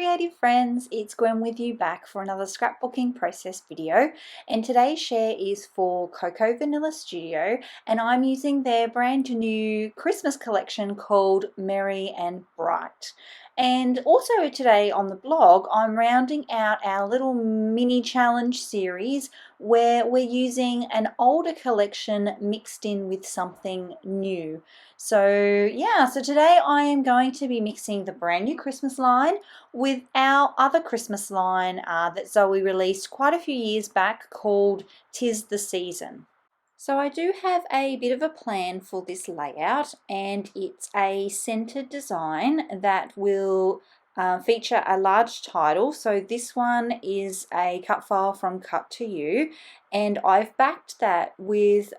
creative friends, it's Gwen with you back for another scrapbooking process video, and today's share is for Cocoa Vanilla Studio, and I'm using their brand new Christmas collection called Merry and Bright. And also today on the blog I'm rounding out our little mini challenge series where we're using an older collection mixed in with something new. So today I am going to be mixing the brand new Christmas line with our other Christmas line that Zoe released quite a few years back called 'Tis the Season. So I do have a bit of a plan for this layout, and it's a centered design that will feature a large title. So this one is a cut file from Cut to You, and I've backed that with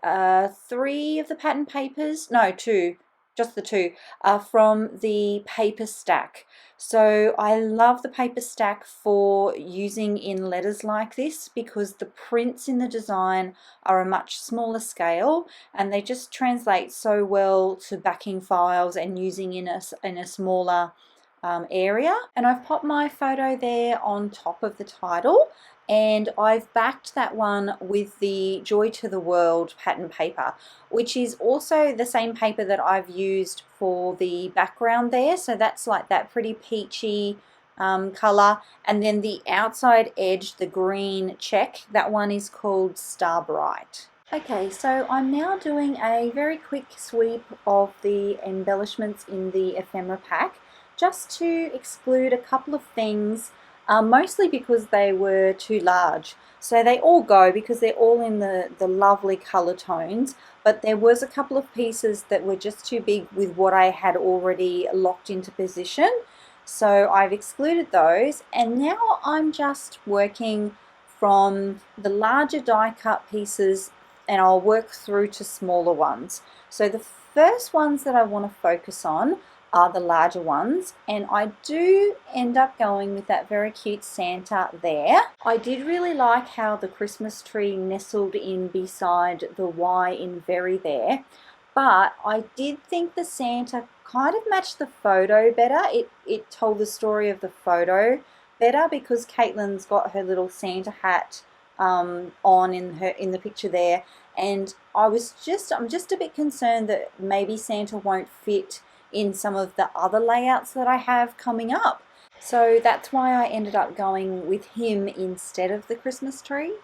three of the pattern papers, no, two, just the two, from the paper stack. So I love the paper stack for using in letters like this because the prints in the design are a much smaller scale and they just translate so well to backing files and using in a smaller area. And I've popped my photo there on top of the title, and I've backed that one with the Joy to the World pattern paper, which is also the same paper that I've used for the background there. So that's like that pretty peachy color, and then the outside edge, the green check, that one is called Star Bright. Okay, so I'm now doing a very quick sweep of the embellishments in the ephemera pack, just to exclude a couple of things, mostly because they were too large. So they all go because they're all in the lovely color tones, but there was a couple of pieces that were just too big with what I had already locked into position. So I've excluded those, and now I'm just working from the larger die cut pieces, and I'll work through to smaller ones. So the first ones that I want to focus on are the larger ones, and I do end up going with that very cute Santa there. I did really like how the Christmas tree nestled in beside the Y in very there, but I did think the Santa kind of matched the photo better. It told the story of the photo better because Caitlin's got her little Santa hat on in the picture there, and I'm just a bit concerned that maybe Santa won't fit in some of the other layouts that I have coming up. So that's why I ended up going with him instead of the Christmas tree.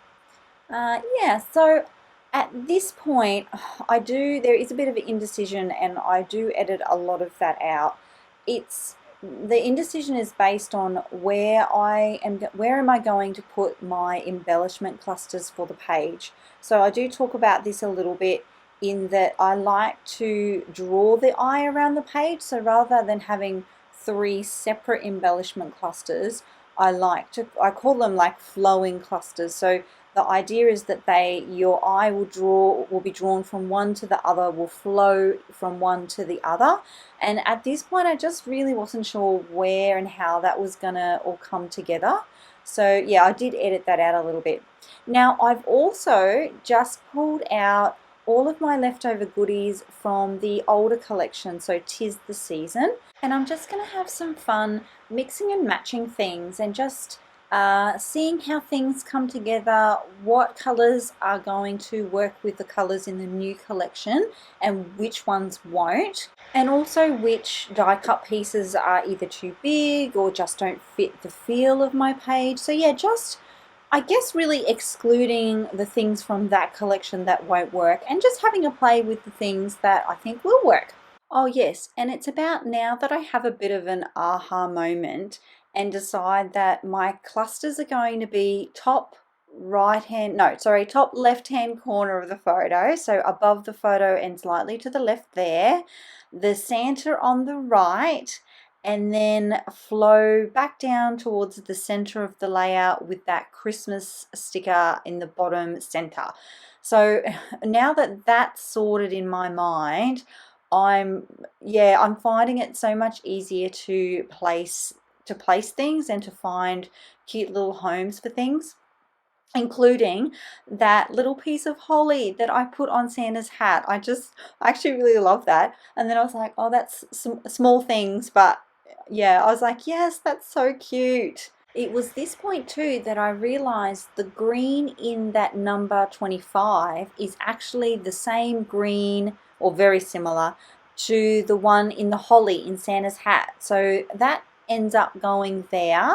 So at this point there is a bit of an indecision, and I do edit a lot of that out. The indecision is based on where am I going to put my embellishment clusters for the page. So I do talk about this a little bit, in that I like to draw the eye around the page. So rather than having three separate embellishment clusters, I call them like flowing clusters. So the idea is that your eye will be drawn from one to the other, will flow from one to the other. And at this point I just really wasn't sure where and how that was gonna all come together. So yeah, I did edit that out a little bit. Now I've also just pulled out all of my leftover goodies from the older collection, so 'Tis the Season, and I'm just going to have some fun mixing and matching things and just seeing how things come together, what colors are going to work with the colors in the new collection and which ones won't, and also which die cut pieces are either too big or just don't fit the feel of my page. So yeah, I guess really excluding the things from that collection that won't work and just having a play with the things that I think will work. Oh yes, and it's about now that I have a bit of an aha moment and decide that my clusters are going to be top left-hand corner of the photo, so above the photo and slightly to the left there, the Santa on the right, and then flow back down towards the center of the layout with that Christmas sticker in the bottom center. So now that that's sorted in my mind, I'm finding it so much easier to place things and to find cute little homes for things, including that little piece of holly that I put on Santa's hat. I actually really love that. And then I was like, oh, that's some small things, but Yeah, I was like, yes, that's so cute. It was this point too that I realized the green in that number 25 is actually the same green or very similar to the one in the holly in Santa's hat. So that ends up going there.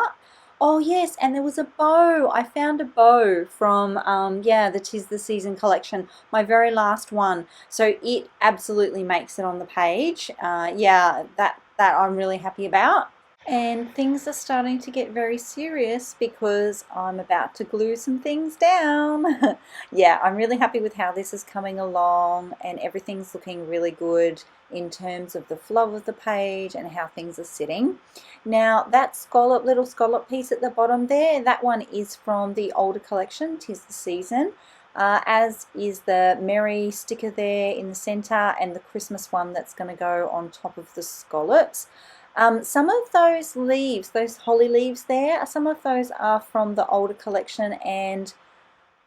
Oh yes, and there was a bow. I found a bow from yeah, the 'Tis the Season collection, my very last one. So it absolutely makes it on the page. Yeah, that I'm really happy about. And things are starting to get very serious because I'm about to glue some things down. Yeah, I'm really happy with how this is coming along and everything's looking really good in terms of the flow of the page and how things are sitting. Now that scallop, little scallop piece at the bottom there, that one is from the older collection, 'Tis the Season. As is the Merry sticker there in the center and the Christmas one that's going to go on top of the scallops. Some of those leaves, those holly leaves there, some of those are from the older collection, and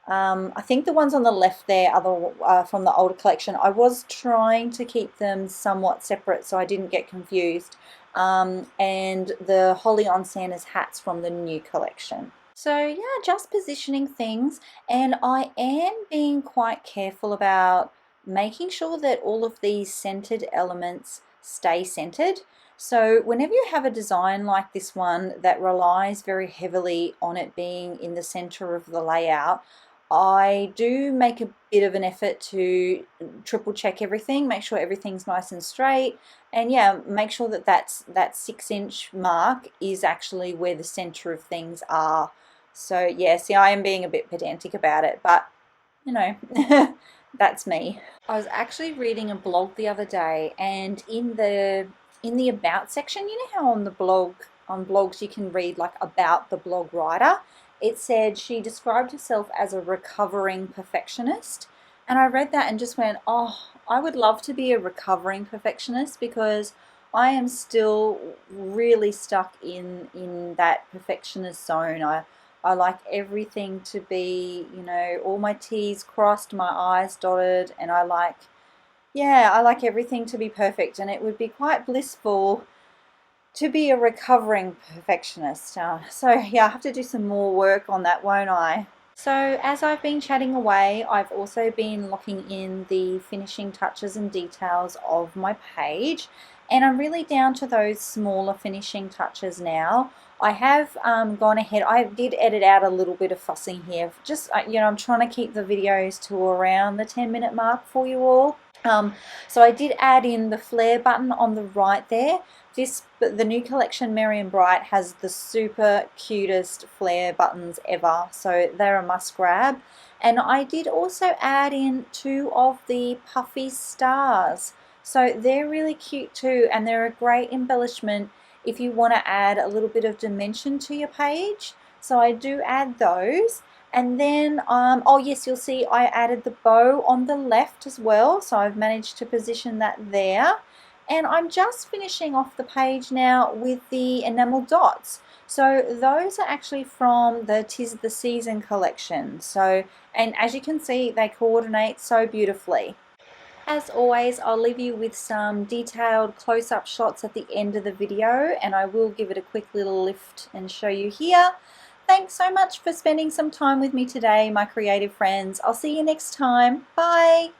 I think the ones on the left there are from the older collection. I was trying to keep them somewhat separate so I didn't get confused. And the holly on Santa's hat's from the new collection. So yeah, just positioning things, and I am being quite careful about making sure that all of these centered elements stay centered. So whenever you have a design like this one that relies very heavily on it being in the center of the layout, I do make a bit of an effort to triple check everything, make sure everything's nice and straight, and yeah, make sure that that 6-inch mark is actually where the center of things are. So yeah, see, I am being a bit pedantic about it, but you know, that's me. I was actually reading a blog the other day, and in the about section, you know how on the blog, on blogs you can read like about the blog writer, it said she described herself as a recovering perfectionist. And I read that and just went, oh, I would love to be a recovering perfectionist because I am still really stuck in that perfectionist zone. I like everything to be, you know, all my T's crossed, my I's dotted, and I like, yeah, I like everything to be perfect, and it would be quite blissful to be a recovering perfectionist. So yeah, I have to do some more work on that, won't I? So as I've been chatting away, I've also been looking in the finishing touches and details of my page, and I'm really down to those smaller finishing touches now. I have gone ahead, I did edit out a little bit of fussing here, just, you know, I'm trying to keep the videos to around the 10-minute mark for you all. So I did add in the flare button on the right there. The new collection, Merry and Bright, has the super cutest flare buttons ever, so they're a must grab. And I did also add in 2 of the puffy stars, so they're really cute too, and they're a great embellishment if you want to add a little bit of dimension to your page. So I do add those. And then, oh yes, you'll see I added the bow on the left as well, so I've managed to position that there. And I'm just finishing off the page now with the enamel dots. So those are actually from the 'Tis the Season collection. So, and as you can see, they coordinate so beautifully. As always, I'll leave you with some detailed close-up shots at the end of the video, and I will give it a quick little lift and show you here. Thanks so much for spending some time with me today, my creative friends. I'll see you next time. Bye.